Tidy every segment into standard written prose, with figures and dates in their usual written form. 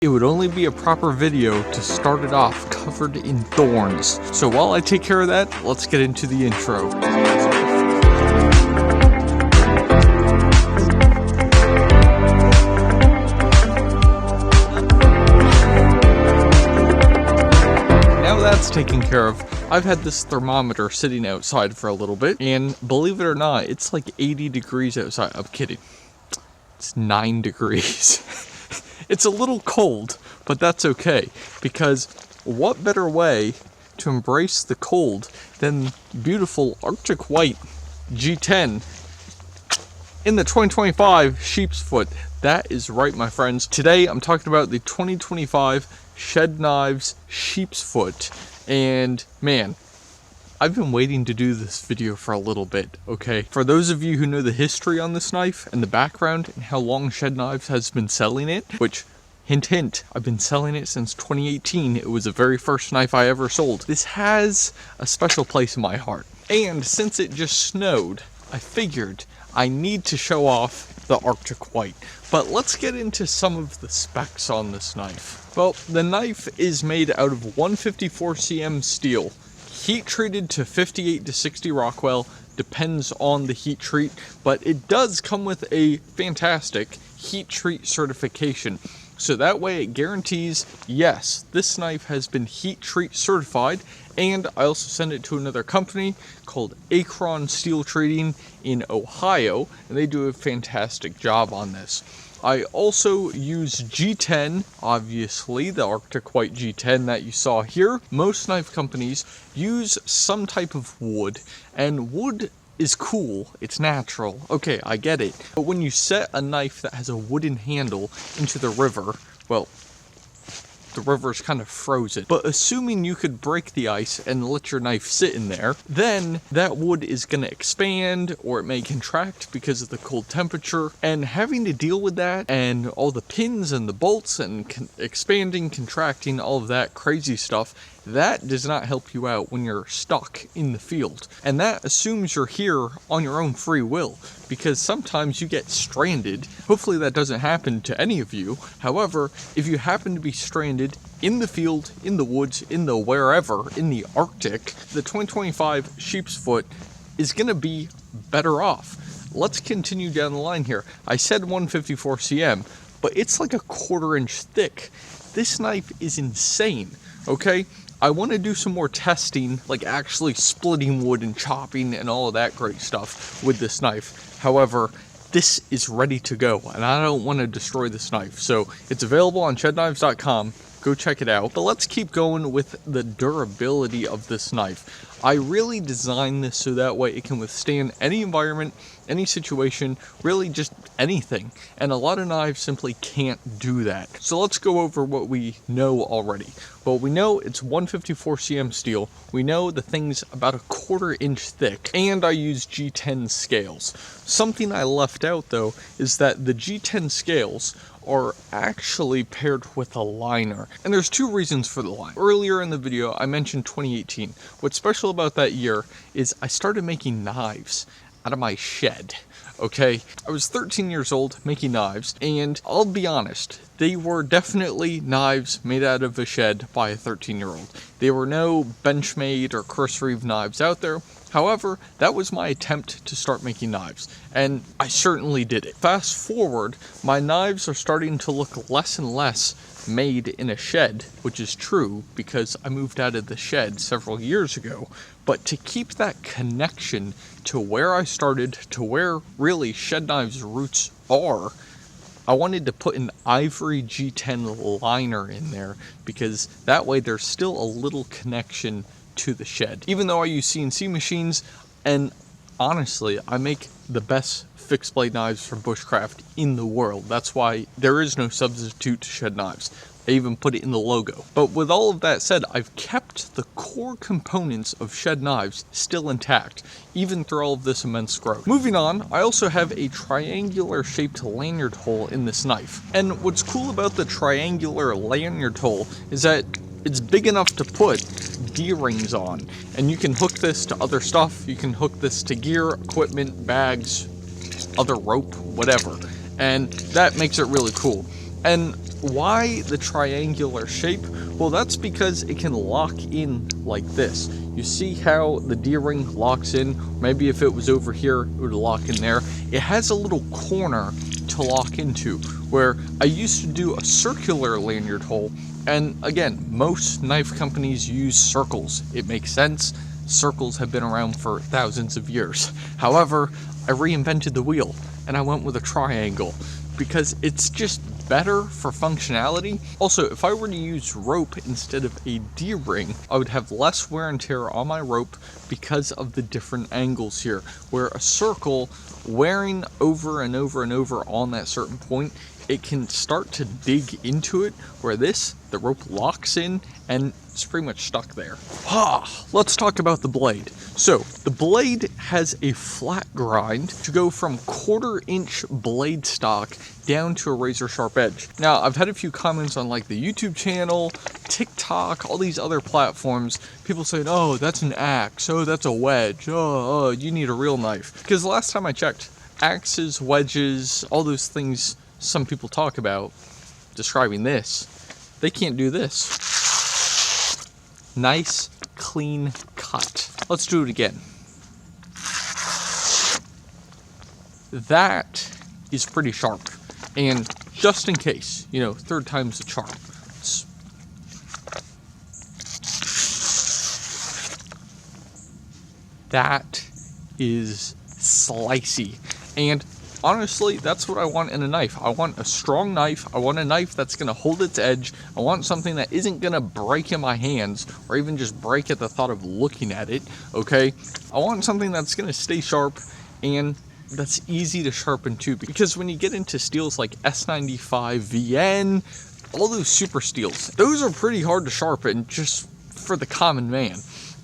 It would only be a proper video to start it off covered in thorns. So while I take care of that, let's get into the intro. Now that's taken care of, I've had this thermometer sitting outside for a little bit, and believe it or not, it's like 80 degrees outside. I'm kidding. It's 9 degrees. It's a little cold, but that's okay, because what better way to embrace the cold than beautiful Arctic White G10 in the 2025 Sheepsfoot. That is right, my friends. Today I'm talking about the 2025 Shedknives Sheepsfoot, and man, I've been waiting to do this video for a little bit, okay? For those of you who know the history on this knife and the background and how long Shedknives has been selling it, which, hint hint, I've been selling it since 2018. It was the very first knife I ever sold. This has a special place in my heart. And since it just snowed, I figured I need to show off the Arctic White. But let's get into some of the specs on this knife. Well, the knife is made out of 154 cm steel. Heat treated to 58 to 60 Rockwell, depends on the heat treat, but it does come with a fantastic heat treat certification. So that way it guarantees, yes, this knife has been heat treat certified, and I also send it to another company called Acron Steel Treating in Ohio, and they do a fantastic job on this. I also use G10, obviously, the Arctic White G10 that you saw here. Most knife companies use some type of wood, and wood is cool, it's natural. Okay, I get it. But when you set a knife that has a wooden handle into the river, well, the river's kind of frozen. But assuming you could break the ice and let your knife sit in there, then that wood is going to expand, or it may contract because of the cold temperature. And having to deal with that, and all the pins and the bolts and expanding, contracting, all of that crazy stuff, that does not help you out when you're stuck in the field. And that assumes you're here on your own free will, because sometimes you get stranded. Hopefully that doesn't happen to any of you. However, if you happen to be stranded in the field, in the woods, in the wherever, in the Arctic, the 2025 Sheepsfoot is going to be better off. Let's continue down the line here. I said 154 cm, but it's like a 1/4 inch thick. This knife is insane, okay? I want to do some more testing, like actually splitting wood and chopping and all of that great stuff with this knife. However, this is ready to go, and I don't want to destroy this knife. So it's available on shedknives.com. Go check it out. But let's keep going with the durability of this knife. I really designed this so that way it can withstand any environment, any situation, really just anything. And a lot of knives simply can't do that. So let's go over what we know already. Well, we know it's 154 cm steel. We know the thing's about a 1/4 inch thick, and I use G10 scales. Something I left out though is that the G10 scales are actually paired with a liner. And there's two reasons for the line. Earlier in the video, I mentioned 2018. What's special about that year is I started making knives out of my shed. Okay, I was 13 years old making knives, and I'll be honest, they were definitely knives made out of a shed by a 13-year-old. There were no Benchmade or Chris Reeve knives out there. However, that was my attempt to start making knives, and I certainly did it. Fast forward, my knives are starting to look less and less made in a shed, which is true because I moved out of the shed several years ago. But to keep that connection to where I started, to where really Shedknives' roots are, I wanted to put an ivory G10 liner in there, because that way there's still a little connection to the shed. Even though I use CNC machines, and honestly, I make the best fixed blade knives from bushcraft in the world. That's why there is no substitute to Shedknives. I even put it in the logo. But with all of that said, I've kept the core components of Shedknives still intact, even through all of this immense growth. Moving on, I also have a triangular shaped lanyard hole in this knife. And what's cool about the triangular lanyard hole is that it's big enough to put D-rings on, and you can hook this to other stuff. You can hook this to gear, equipment, bags, other rope, whatever, and that makes it really cool. And Why the triangular shape? Well, that's because it can lock in like this. You see how the D-ring locks in? Maybe if it was over here, it would lock in there. It has a little corner to lock into, where I used to do a circular lanyard hole, and again, most knife companies use circles. It makes sense. Circles have been around for thousands of years. However, I reinvented the wheel, and I went with a triangle, because it's just better for functionality. Also, if I were to use rope instead of a D-ring, I would have less wear and tear on my rope because of the different angles here, where a circle, wearing over and over and over on that certain point, it can start to dig into it, where this, the rope locks in and it's pretty much stuck there. Let's talk about the blade. So the blade has a flat grind to go from 1/4 inch blade stock down to a razor sharp edge. Now, I've had a few comments on like the YouTube channel, TikTok, all these other platforms, people saying, oh, that's an axe, oh, that's a wedge, oh, you need a real knife. Because the last time I checked, axes, wedges, all those things some people talk about describing this, they can't do this. Nice, clean cut. Let's do it again. That is pretty sharp. And just in case, you know, third time's the charm. That is slicey. And honestly, that's what I want in a knife. I want a strong knife. I want a knife that's going to hold its edge. I want something that isn't going to break in my hands or even just break at the thought of looking at it, okay? I want something that's going to stay sharp and that's easy to sharpen too, because when you get into steels like S95, VN, all those super steels, those are pretty hard to sharpen just for the common man.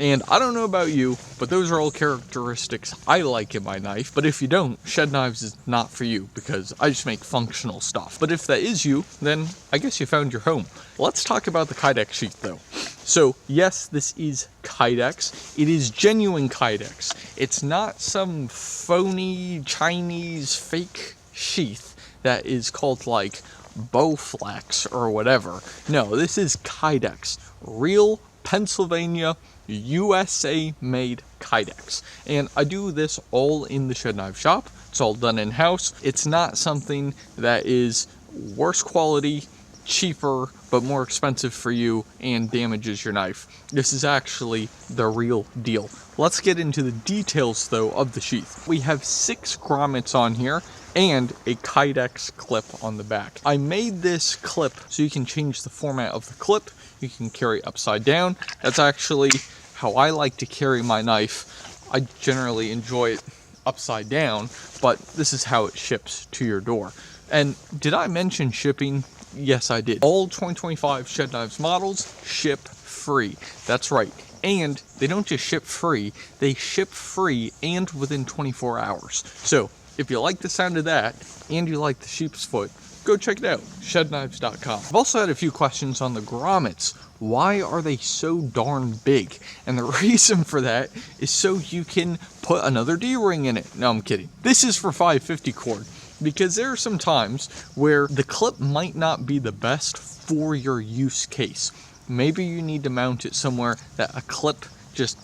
And I don't know about you, but those are all characteristics I like in my knife. But if you don't, Shed Knives is not for you, because I just make functional stuff. But if that is you, then I guess you found your home. Let's talk about the Kydex sheath though. So yes, this is Kydex. It is genuine Kydex. It's not some phony Chinese fake sheath that is called like Bowflex or whatever. No, this is Kydex. Real Pennsylvania, USA made Kydex. And I do this all in the Shed Knife shop. It's all done in-house. It's not something that is worse quality, cheaper, but more expensive for you and damages your knife. This is actually the real deal. Let's get into the details though of the sheath. We have 6 grommets on here and a Kydex clip on the back. I made this clip so you can change the format of the clip. You can carry upside down. That's actually how I like to carry my knife. I generally enjoy it upside down, but this is how it ships to your door. And did I mention shipping? Yes, I did. All 2025 Shed Knives models ship free. That's right. And they don't just ship free, they ship free and within 24 hours. So if you like the sound of that and you like the Sheepsfoot, go check it out, shedknives.com. I've also had a few questions on the grommets. Why are they so darn big? And the reason for that is so you can put another D-ring in it. No, I'm kidding. This is for 550 cord, because there are some times where the clip might not be the best for your use case. Maybe you need to mount it somewhere that a clip just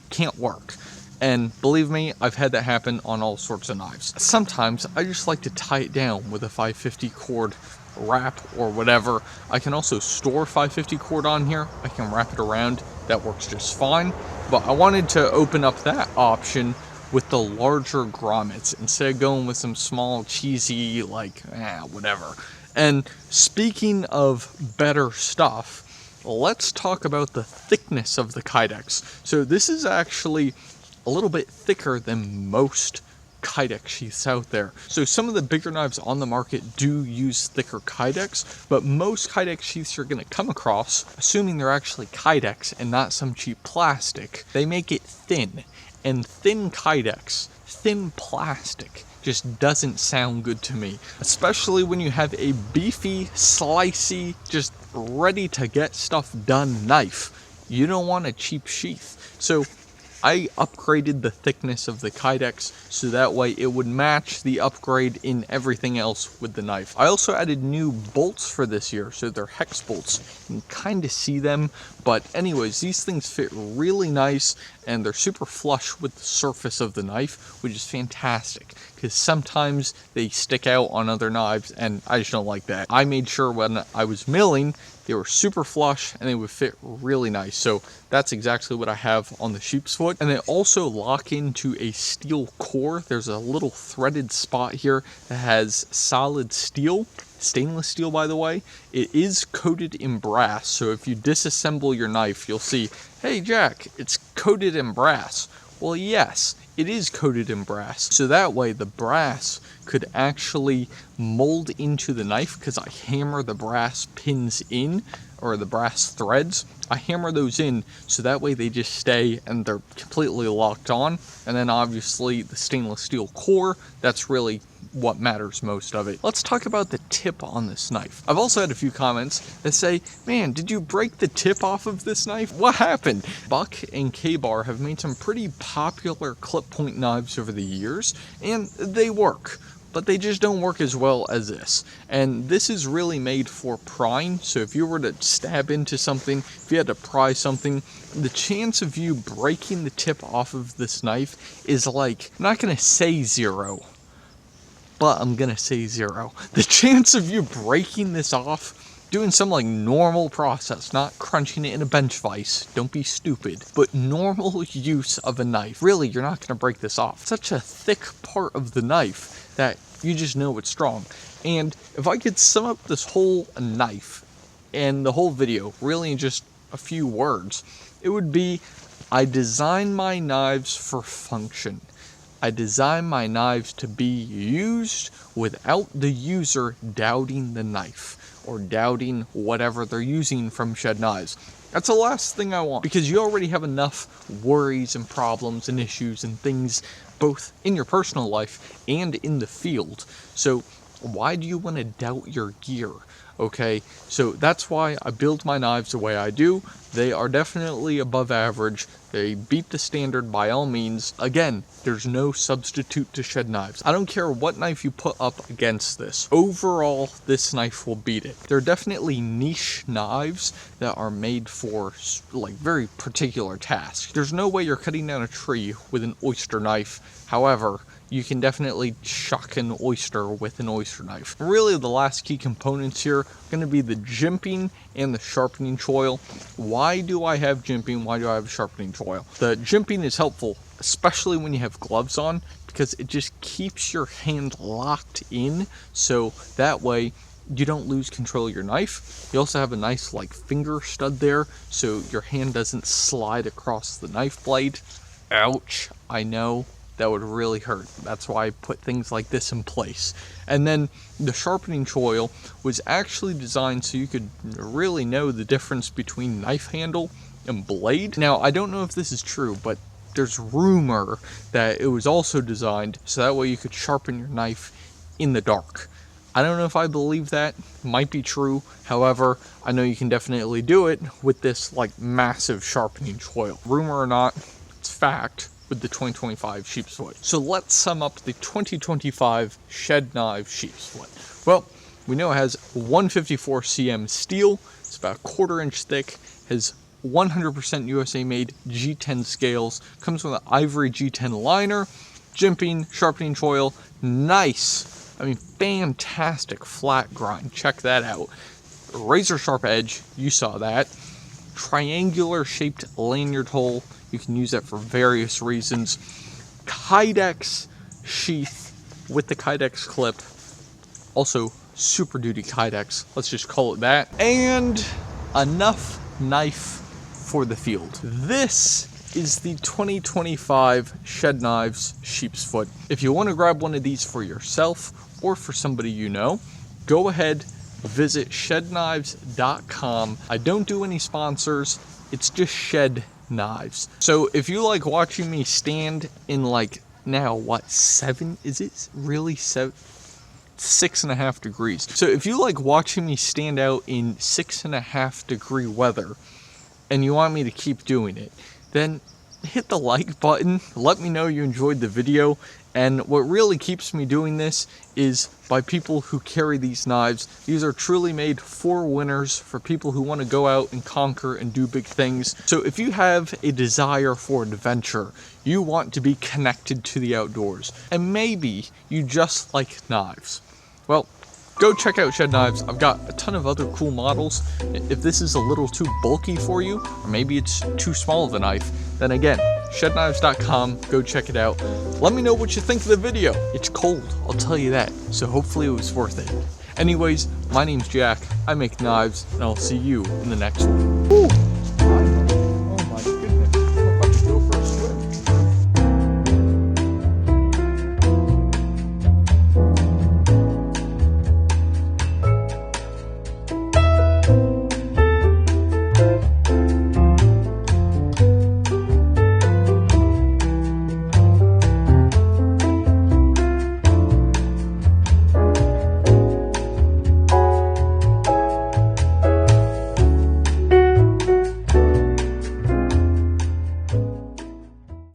can't work. And believe me, I've had that happen on all sorts of knives. Sometimes I just like to tie it down with a 550 cord wrap or whatever. I can also store 550 cord on here. I can wrap it around. That works just fine. But I wanted to open up that option with the larger grommets instead of going with some small cheesy like whatever. And speaking of better stuff, let's talk about the thickness of the Kydex. So this is actually a little bit thicker than most Kydex sheaths out there. So some of the bigger knives on the market do use thicker Kydex, but most Kydex sheaths you're going to come across, assuming they're actually Kydex and not some cheap plastic, they make it thin. And thin Kydex, thin plastic, just doesn't sound good to me. Especially when you have a beefy, slicey, just ready to get stuff done knife. You don't want a cheap sheath. So I upgraded the thickness of the kydex so that way it would match the upgrade in everything else with the knife. I also added new bolts for this year, so they're hex bolts. You can kind of see them, but anyways, these things fit really nice and they're super flush with the surface of the knife, which is fantastic because sometimes they stick out on other knives and I just don't like that. I made sure when I was milling they were super flush and they would fit really nice. So that's exactly what I have on the Sheepsfoot. And they also lock into a steel core. There's a little threaded spot here that has solid steel, stainless steel by the way. It is coated in brass, so if you disassemble your knife you'll see, hey Jack, it's coated in brass. Well, yes, it is coated in brass, so that way the brass could actually mold into the knife because I hammer the brass pins in, or the brass threads. I hammer those in so that way they just stay and they're completely locked on. And then obviously the stainless steel core, that's really what matters most of it. Let's talk about the tip on this knife. I've also had a few comments that say, man, did you break the tip off of this knife? What happened? Buck and K-Bar have made some pretty popular clip point knives over the years, and they work, but they just don't work as well as this. And this is really made for prying, so if you were to stab into something, if you had to pry something, the chance of you breaking the tip off of this knife is like, I'm not gonna say 0, but I'm gonna say 0. The chance of you breaking this off, doing some like normal process, not crunching it in a bench vise, don't be stupid, but normal use of a knife, really you're not gonna break this off. Such a thick part of the knife that you just know it's strong. And if I could sum up this whole knife and the whole video really in just a few words, it would be, I design my knives for function. I design my knives to be used without the user doubting the knife or doubting whatever they're using from Shed Knives. That's the last thing I want, because you already have enough worries and problems and issues and things both in your personal life and in the field. So why do you want to doubt your gear? Okay, so that's why I build my knives the way I do. They are definitely above average. They beat the standard by all means. Again, there's no substitute to Shed Knives. I don't care what knife you put up against this. Overall, this knife will beat it. There are definitely niche knives that are made for like very particular tasks. There's no way you're cutting down a tree with an oyster knife. However, you can definitely shuck an oyster with an oyster knife. Really, the last key components here are going to be the jimping and the sharpening choil. Why do I have jimping? Why do I have sharpening choil? The jimping is helpful, especially when you have gloves on, because it just keeps your hand locked in, so that way you don't lose control of your knife. You also have a nice like finger stud there, so your hand doesn't slide across the knife blade. Ouch, I know. That would really hurt. That's why I put things like this in place. And then the sharpening choil was actually designed so you could really know the difference between knife handle and blade. Now, I don't know if this is true, but there's rumor that it was also designed so that way you could sharpen your knife in the dark. I don't know if I believe that. Might be true. However, I know you can definitely do it with this like massive sharpening choil. Rumor or not, it's fact. With the 2025 Sheepsfoot. So let's sum up the 2025 Shed Knives Sheepsfoot. Well, we know it has 154 cm steel, it's about 1/4 inch thick, has 100% USA made G10 scales, comes with an ivory G10 liner, jimping, sharpening choil, nice, I mean fantastic flat grind, check that out. Razor sharp edge, you saw that. Triangular shaped lanyard hole, you can use that for various reasons. Kydex sheath with the Kydex clip. Also, Super Duty Kydex. Let's just call it that. And enough knife for the field. This is the 2025 Shed Knives Sheepsfoot. If you want to grab one of these for yourself or for somebody you know, go ahead, visit shedknives.com. I don't do any sponsors. It's just Shed Knives. So if you like watching me stand in like now what 7 is it really 6.5 degrees, so if you like watching me stand out in 6.5 degree weather and you want me to keep doing it, then hit the like button. Let me know you enjoyed the video. And what really keeps me doing this is by people who carry these knives. These are truly made for winners, for people who want to go out and conquer and do big things. So if you have a desire for adventure, you want to be connected to the outdoors, and maybe you just like knives, well, go check out Shed Knives. I've got a ton of other cool models. If this is a little too bulky for you, or maybe it's too small of a knife, then again, shedknives.com, go check it out. Let me know what you think of the video. It's cold, I'll tell you that, so hopefully it was worth it. Anyways, my name's Jack, I make knives, and I'll see you in the next one. Woo!